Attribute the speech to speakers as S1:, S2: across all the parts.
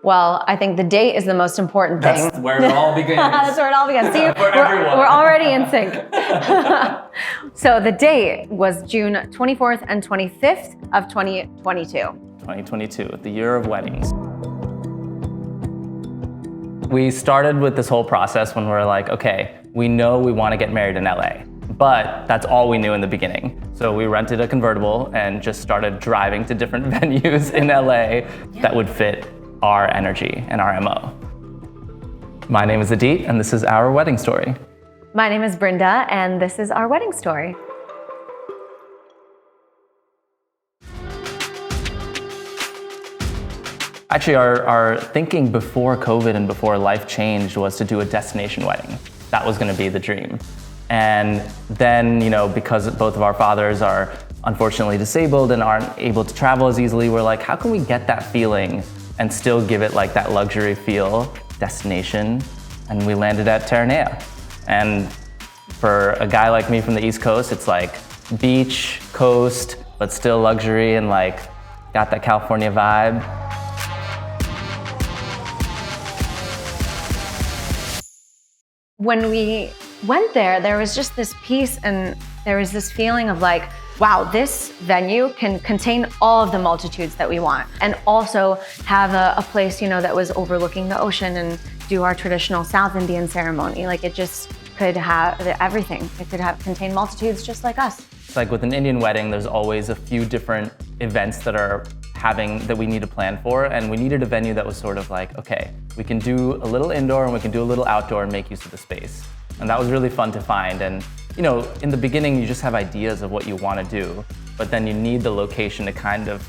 S1: Well, I think the date is the most important thing.
S2: That's where it all begins.
S1: That's where it all begins. See, we're already in sync. So the date was June 24th and 25th of 2022.
S2: 2022, the year of weddings. We started with this whole process when we were like, okay, we know we want to get married in LA, but that's all we knew in the beginning. So we rented a convertible and just started driving to different venues in LA that would fit our energy and our MO. My name is Adit, and this is our wedding story.
S1: My name is Brinda, and this is our wedding story.
S2: Actually, our thinking before COVID and before life changed was to do a destination wedding. That was going to be the dream. And then, because both of our fathers are unfortunately disabled and aren't able to travel as easily, we're like, how can we get that feeling and still give it like that luxury feel, destination? And we landed at Terranea. And for a guy like me from the East Coast, it's like beach, coast, but still luxury and like got that California vibe.
S1: When we went there was just this peace and there was this feeling of like, wow, this venue can contain all of the multitudes that we want and also have a place, that was overlooking the ocean and do our traditional South Indian ceremony. Like it just could have everything. It could contain multitudes just like us.
S2: It's like with an Indian wedding, there's always a few different events that we need to plan for, and we needed a venue that was sort of like, okay, we can do a little indoor and we can do a little outdoor and make use of the space. And that was really fun to find. And in the beginning, you just have ideas of what you want to do, but then you need the location to kind of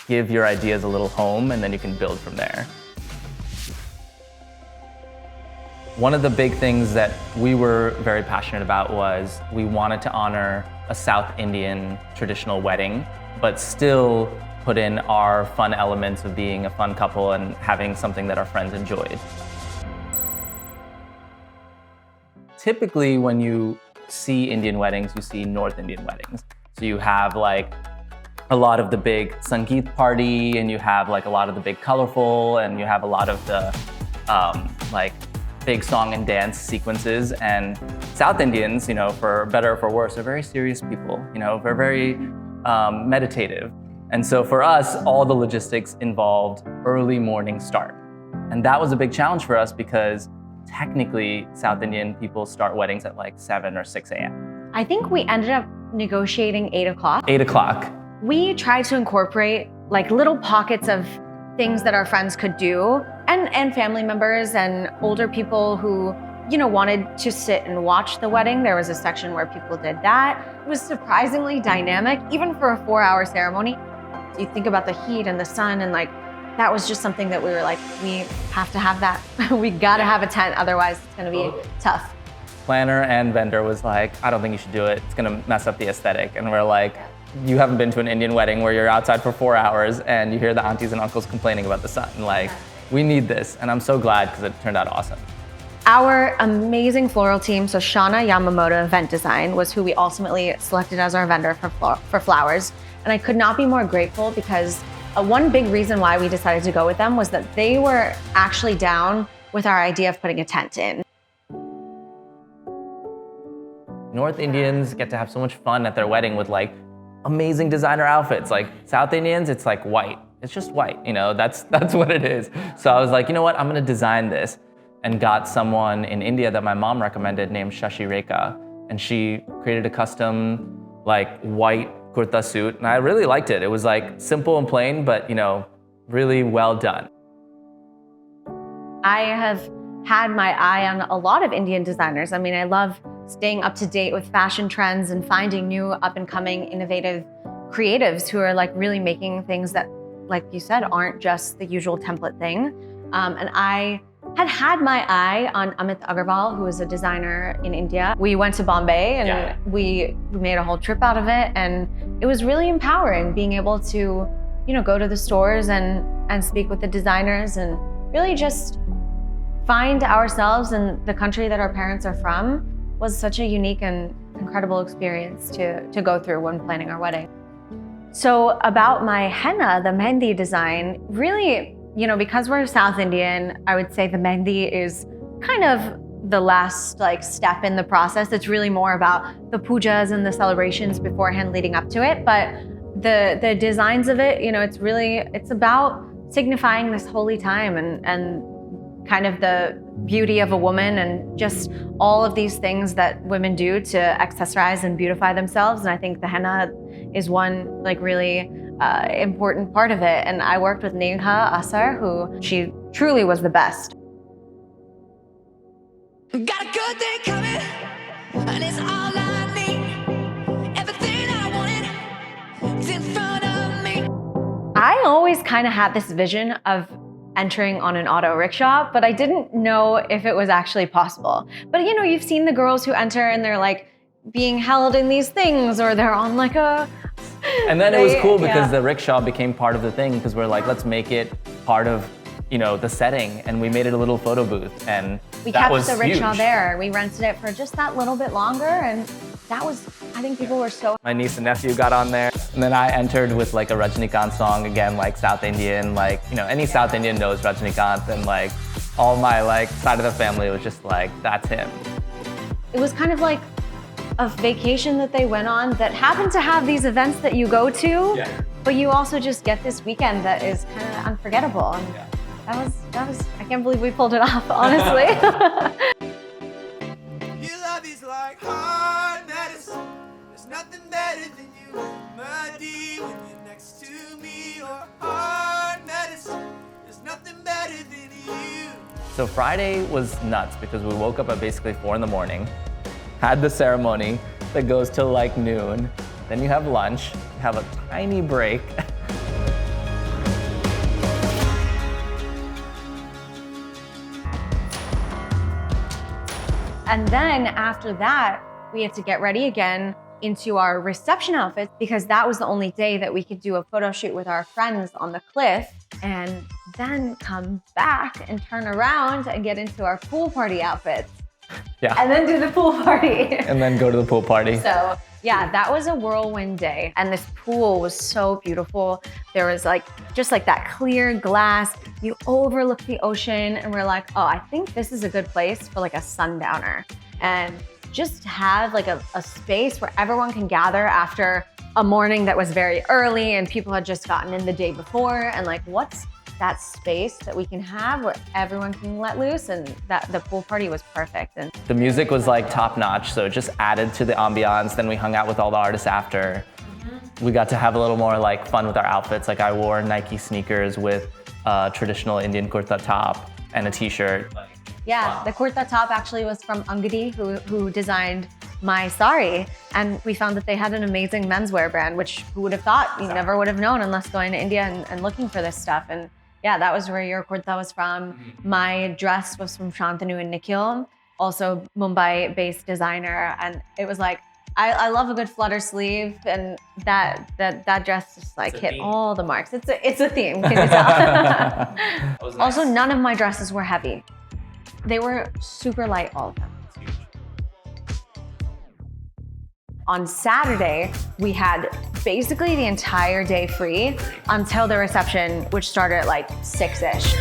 S2: give your ideas a little home, and then you can build from there. One of the big things that we were very passionate about was we wanted to honor a South Indian traditional wedding, but still put in our fun elements of being a fun couple and having something that our friends enjoyed. Typically, when you see Indian weddings, you see North Indian weddings. So you have like a lot of the big Sangeet party, and you have like a lot of the big colorful, and you have a lot of the like big song and dance sequences. And South Indians, for better or for worse, are very serious people. They're very meditative. And so for us, all the logistics involved early morning start. And that was a big challenge for us because technically South Indian people start weddings at like 7 or 6 a.m.
S1: I think we ended up negotiating 8 o'clock.
S2: 8 o'clock.
S1: We tried to incorporate like little pockets of things that our friends could do and family members and older people who, wanted to sit and watch the wedding. There was a section where people did that. It was surprisingly dynamic, even for a 4-hour ceremony. You think about the heat and the sun, and like, that was just something that we were like, we have to have that. We gotta have a tent, otherwise it's gonna be tough.
S2: Planner and vendor was like, I don't think you should do it. It's gonna mess up the aesthetic. And we're like, you haven't been to an Indian wedding where you're outside for 4 hours and you hear the aunties and uncles complaining about the sun. Like, we need this. And I'm so glad because it turned out awesome.
S1: Our amazing floral team, so Shauna Yamamoto Event Design, was who we ultimately selected as our vendor for flowers. And I could not be more grateful because one big reason why we decided to go with them was that they were actually down with our idea of putting a tent in.
S2: North Indians get to have so much fun at their wedding with like amazing designer outfits. Like South Indians, it's like white. It's just white, that's what it is. So I was like, you know what, I'm gonna design this, and got someone in India that my mom recommended named Shashi Rekha. And she created a custom like white kurta suit, and I really liked it. It was like simple and plain, but really well done.
S1: I have had my eye on a lot of Indian designers. I mean, I love staying up to date with fashion trends and finding new up and coming innovative creatives who are like really making things that, like you said, aren't just the usual template thing. And I had my eye on Amit Agarwal, who is a designer in India. We went to Bombay and we made a whole trip out of it. And it was really empowering being able to, go to the stores and speak with the designers and really just find ourselves in the country that our parents are from was such a unique and incredible experience to go through when planning our wedding. So about my henna, the mehndi design, really because we're South Indian, I would say the mehndi is kind of the last like step in the process. It's really more about the pujas and the celebrations beforehand leading up to it. But the designs of it, it's about signifying this holy time and kind of the beauty of a woman and just all of these things that women do to accessorize and beautify themselves. And I think the henna is one like really important part of it. And I worked with Neha Asar, who she truly was the best.
S3: Got a good day coming, and it's all I need. Everything I wanted is in front of me.
S1: I always kind of had this vision of entering on an auto rickshaw, but I didn't know if it was actually possible. But you've seen the girls who enter and they're like being held in these things, or they're on like a...
S2: And then it was cool because the rickshaw became part of the thing, because we're like, let's make it part of the setting, and we made it a little photo booth, and
S1: we
S2: that
S1: kept
S2: was
S1: the rickshaw
S2: huge.
S1: there. We rented it for just that little bit longer, and that was, I think people were so...
S2: My niece and nephew got on there, and then I entered with like a Rajnikant song, again, like South Indian, like, any South Indian knows Rajnikant, and like all my like side of the family was just like, that's him.
S1: It was kind of like a vacation that they went on that happened to have these events that you go to, but you also just get this weekend that is kind of unforgettable. And that was, I can't believe we pulled it off, honestly.
S4: Your love is like hard medicine. There's nothing better than you. Muddy when you're next to me, or hard medicine. There's nothing better than you.
S2: So Friday was nuts because we woke up at basically 4 in the morning, had the ceremony that goes till like noon. Then you have lunch, you have a tiny break.
S1: And then after that, we had to get ready again into our reception outfits, because that was the only day that we could do a photo shoot with our friends on the cliff, and then come back and turn around and get into our pool party outfits.
S2: Yeah.
S1: And then do the pool party.
S2: And then go to the pool party.
S1: So yeah, that was a whirlwind day. And this pool was so beautiful. There was just like that clear glass. You overlook the ocean, and we're like, oh, I think this is a good place for like a sundowner. And just have like a space where everyone can gather after a morning that was very early and people had just gotten in the day before. And like, what's that space that we can have where everyone can let loose? And that the pool party was perfect. And
S2: the music was like top notch, so it just added to the ambiance. Then we hung out with all the artists after. We got to have a little more like fun with our outfits. Like I wore Nike sneakers with a traditional Indian kurta top and a t-shirt.
S1: yeah, the kurta top actually was from Angadi, who designed my sari. And we found that they had an amazing menswear brand, which who would have thought? You never would have known unless going to India and looking for this stuff. And yeah, that was where your kurta was from. My dress was from Shantanu and Nikhil, also Mumbai-based designer. And it was like, I love a good flutter sleeve, and that dress just like hit
S2: theme.
S1: all the marks. It's a theme, can you tell? Also, none of my dresses were heavy. They were super light, all of them. On Saturday, we had basically the entire day free until the reception, which started at like 6-ish.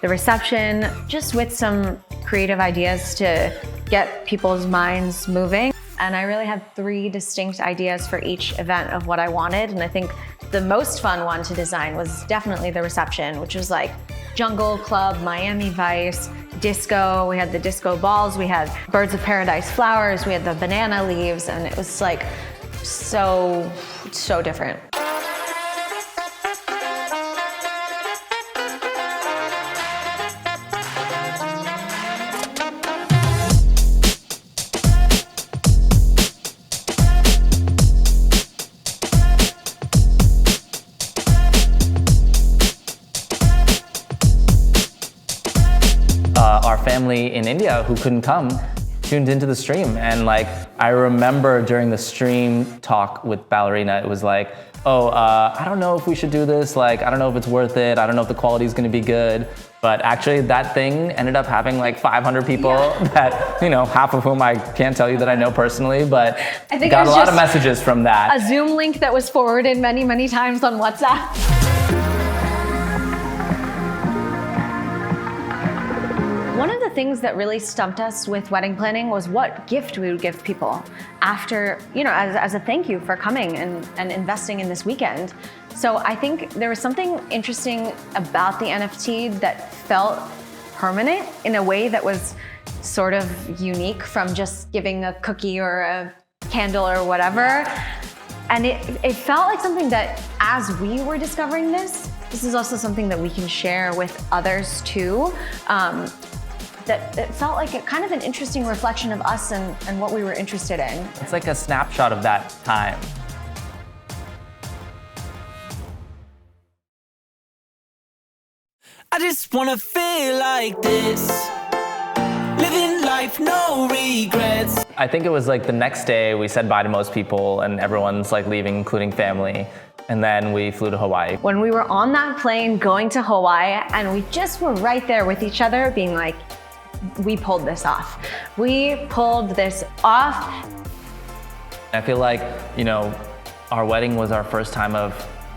S1: The reception, just with some creative ideas to get people's minds moving. And I really had 3 distinct ideas for each event of what I wanted. And I think the most fun one to design was definitely the reception, which was like jungle club, Miami Vice, disco. We had the disco balls, we had birds of paradise flowers, we had the banana leaves, and it was like so different.
S2: Our family in India who couldn't come tuned into the stream, and like I remember during the stream talk with Ballerina, it was like, oh, I don't know if we should do this, like I don't know if it's worth it, I don't know if the quality is going to be good, But actually that thing ended up having like 500 people that, you know, half of whom I can't tell you that I know personally, but
S1: I think
S2: got
S1: it
S2: a
S1: was
S2: lot of
S1: just
S2: messages from that.
S1: a Zoom link that was forwarded many, many times on WhatsApp. One of the things that really stumped us with wedding planning was what gift we would give people after, you know, as a thank you for coming and investing in this weekend. So I think there was something interesting about the NFT that felt permanent in a way that was sort of unique from just giving a cookie or a candle or whatever. And it felt like something that as we were discovering this is also something that we can share with others too. That it felt like kind of an interesting reflection of us and what we were interested in.
S2: It's like a snapshot of that time.
S4: I just wanna feel like this, living life, no regrets.
S2: I think it was like the next day we said bye to most people and everyone's like leaving, including family. And then we flew to Hawaii.
S1: When we were on that plane going to Hawaii and we just were right there with each other being like, we pulled this off. We pulled this off.
S2: I feel like, you know, our wedding was our first time of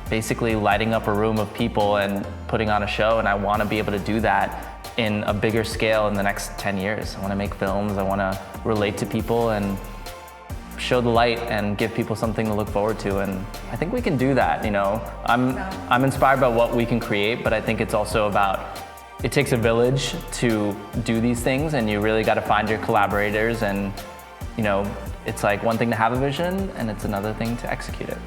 S2: basically lighting up a room of people and putting on a show, and I want to be able to do that in a bigger scale in the next 10 years. I want to make films, I want to relate to people and show the light and give people something to look forward to, and I think we can do that, you know. I'm inspired by what we can create, but I think it's also about it takes a village to do these things, and you really got to find your collaborators, and you know, it's like one thing to have a vision and it's another thing to execute it.